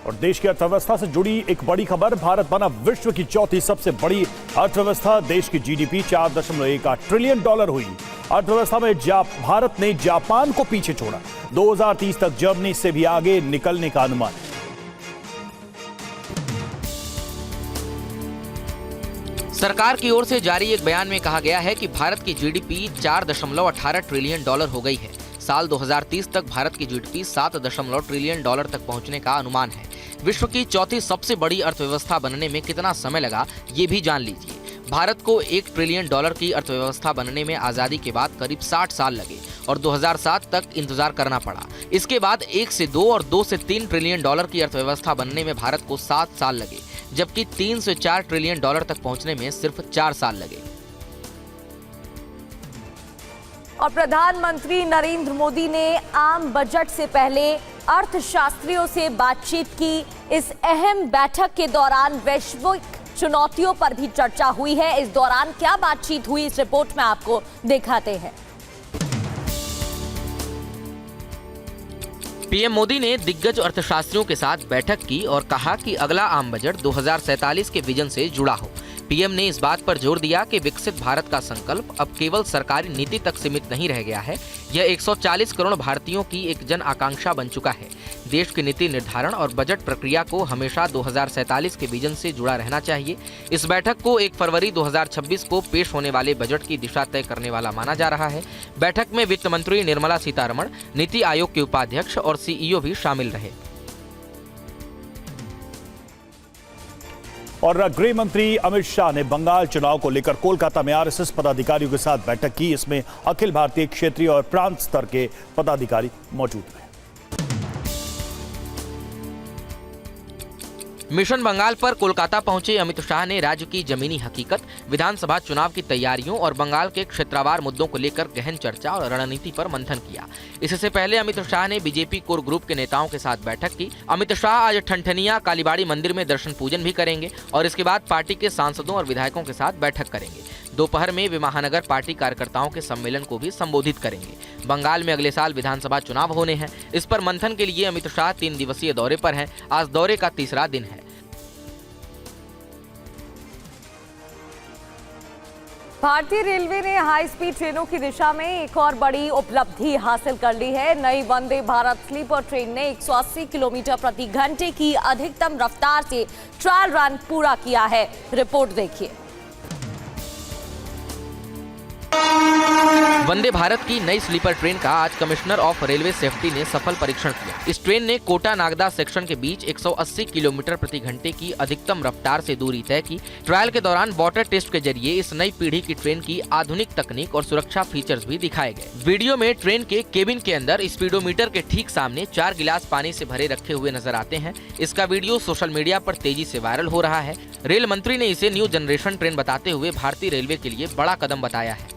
और देश की अर्थव्यवस्था से जुड़ी एक बड़ी खबर, भारत बना विश्व की चौथी सबसे बड़ी अर्थव्यवस्था। देश की जीडीपी 4.18 ट्रिलियन डॉलर हुई। अर्थव्यवस्था में भारत ने जापान को पीछे छोड़ा। 2030 तक जर्मनी से भी आगे निकलने का अनुमान है। सरकार की ओर से जारी एक बयान में कहा गया है कि भारत की जीडीपी 4.18 ट्रिलियन डॉलर हो गई है। साल 2030 तक भारत की जीडीपी 7 ट्रिलियन डॉलर तक पहुंचने का अनुमान है। विश्व की चौथी सबसे बड़ी अर्थव्यवस्था बनने में कितना समय लगा, ये भी जान लीजिए। भारत को 1 ट्रिलियन डॉलर की अर्थव्यवस्था बनने में आजादी के बाद करीब 60 साल लगे और 2007 तक इंतजार करना पड़ा। इसके बाद 1 से 2 और 2 से 3 ट्रिलियन डॉलर की अर्थव्यवस्था बनने में भारत को 7 साल लगे, जबकि 3 से 4 ट्रिलियन डॉलर तक पहुंचने में सिर्फ 4 साल लगे। और प्रधानमंत्री नरेंद्र मोदी ने आम बजट से पहले अर्थशास्त्रियों से बातचीत की। इस अहम बैठक के दौरान वैश्विक चुनौतियों पर भी चर्चा हुई है। इस दौरान क्या बातचीत हुई, इस रिपोर्ट में आपको दिखाते हैं। पीएम मोदी ने दिग्गज अर्थशास्त्रियों के साथ बैठक की और कहा कि अगला आम बजट 2047 के विजन से जुड़ा हो। पीएम ने इस बात पर जोर दिया कि विकसित भारत का संकल्प अब केवल सरकारी नीति तक सीमित नहीं रह गया है, यह 140 करोड़ भारतीयों की एक जन आकांक्षा बन चुका है। देश की नीति निर्धारण और बजट प्रक्रिया को हमेशा 2047 के विजन से जुड़ा रहना चाहिए। इस बैठक को 1 फरवरी 2026 को पेश होने वाले बजट की दिशा तय करने वाला माना जा रहा है। बैठक में वित्त मंत्री निर्मला सीतारमण, नीति आयोग के उपाध्यक्ष और सीईओ भी शामिल रहे। और गृह मंत्री अमित शाह ने बंगाल चुनाव को लेकर कोलकाता में आरएसएस पदाधिकारियों के साथ बैठक की। इसमें अखिल भारतीय, क्षेत्रीय और प्रांत स्तर के पदाधिकारी मौजूद रहे। मिशन बंगाल पर कोलकाता पहुंचे अमित शाह ने राज्य की जमीनी हकीकत, विधानसभा चुनाव की तैयारियों और बंगाल के क्षेत्रवार मुद्दों को लेकर गहन चर्चा और रणनीति पर मंथन किया। इससे पहले अमित शाह ने बीजेपी कोर ग्रुप के नेताओं के साथ बैठक की। अमित शाह आज ठनठनिया कालीबाड़ी मंदिर में दर्शन पूजन भी करेंगे और इसके बाद पार्टी के सांसदों और विधायकों के साथ बैठक करेंगे। दोपहर में वे महानगर पार्टी कार्यकर्ताओं के सम्मेलन को भी संबोधित करेंगे। बंगाल में अगले साल विधानसभा चुनाव होने हैं। इस पर मंथन के लिए अमित शाह 3 दिवसीय दौरे पर हैं। आज दौरे का 3रा दिन है। भारतीय रेलवे ने हाई स्पीड ट्रेनों की दिशा में एक और बड़ी उपलब्धि हासिल कर ली है। नई वंदे भारत स्लीपर ट्रेन ने 180 किलोमीटर प्रति घंटे की अधिकतम रफ्तार से ट्रायल रन पूरा किया है। रिपोर्ट देखिए। वंदे भारत की नई स्लीपर ट्रेन का आज कमिश्नर ऑफ रेलवे सेफ्टी ने सफल परीक्षण किया। इस ट्रेन ने कोटा नागदा सेक्शन के बीच 180 किलोमीटर प्रति घंटे की अधिकतम रफ्तार से दूरी तय की। ट्रायल के दौरान वाटर टेस्ट के जरिए इस नई पीढ़ी की ट्रेन की आधुनिक तकनीक और सुरक्षा फीचर्स भी दिखाए गए। वीडियो में ट्रेन के केबिन के अंदर स्पीडोमीटर के ठीक सामने 4 गिलास पानी से भरे रखे हुए नजर आते हैं। इसका वीडियो सोशल मीडिया पर तेजी से वायरल हो रहा है। रेल मंत्री ने इसे न्यू जनरेशन ट्रेन बताते हुए भारतीय रेलवे के लिए बड़ा कदम बताया है।